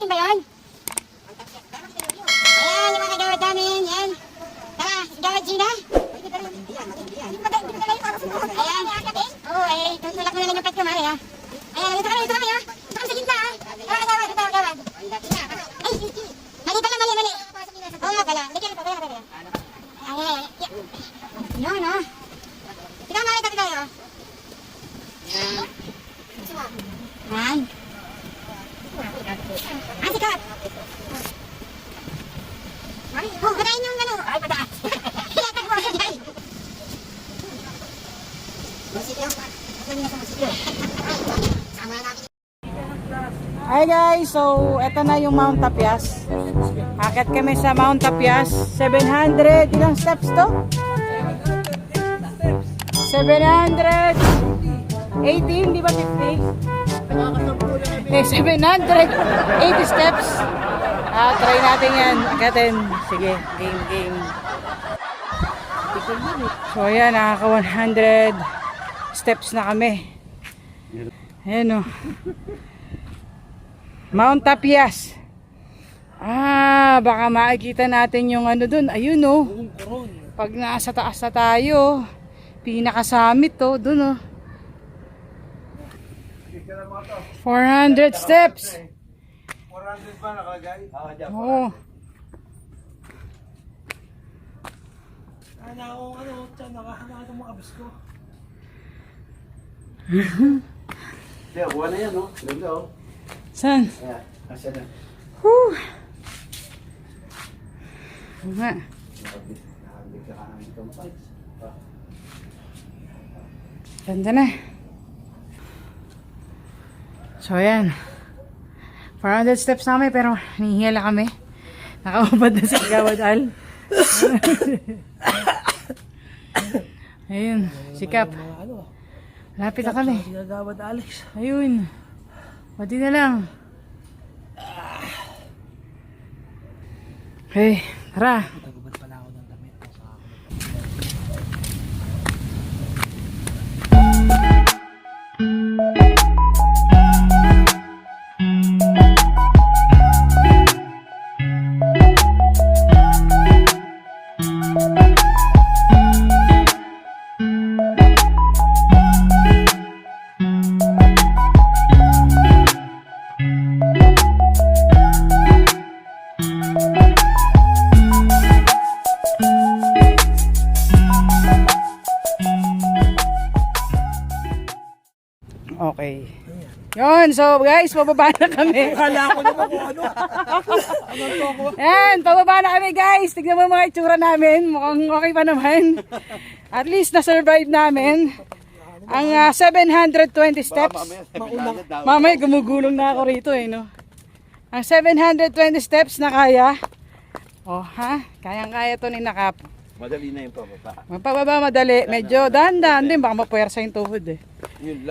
natin ba yun? Ayan, yung mga kagawad namin. Yan. Tara, kagawad Gina. Ayan. Oo, tutulak mo na lang yung pet ko, Mari, ha? Ayan, ito kami, ha? Ito kami sa gitna, ha? Tara, kagawad, ito, kagawad. Ay, mali pala, mali. Oo nga pala. Hindi kayo, kaya. Ayan. Yun, ha? Tignan, Mari, tabi tayo. Ayan. Ayan. Sikat. Oh, kanain yung ano. Ay, pataas. Ilatag mo agad yan. Hi guys, so eto na yung Mount Tapias. Akit kami sa Mount Tapias. 700, ilang steps to? 718, di ba 50? Eh, 780 steps. Try natin yan. Akitin. Sige, game. So ayan, nakaka 100 steps na kami. Ayan o. Mount Tapias. Baka makikita natin yung ano dun. Ayun o. Pag nasa taas na tayo, pinaka-summit o. Dun o. 400 steps. 400 ba nakagay? Oo. Nakakakita mo abis ko. Kaya, buwan na yan, no? Ganda, oh. Saan? Kaya, kasya na. Whew. Oo nga. Nakabig ka kami ito, mapag. Ganda na. So ayan. 400 steps na kami pero nihihila kami. Nakaubad na si Kagawad Al. Ayun, sikap. Lapit na kami. Kagawad Alex. Ayun. Pwede na lang. Okay, tara. Nagubad pala ako ng damit. Okay. Yun, so guys, pababa na kami. Kala ko naman kung ano. Yan, pababa na kami guys. Tignan mo mga itsura namin. Mukhang okay pa naman. At least na-survive namin ang 720 steps. Mamaya gumugulong na ako rito eh, no? Ang 720 steps na kaya. Oh, ha? Kayang-kaya to ni Nakap. Madali na yung pababa. Magpababa madali. Medyo dahan-dahan din. Baka mapuwersa yung tuhod eh. Yun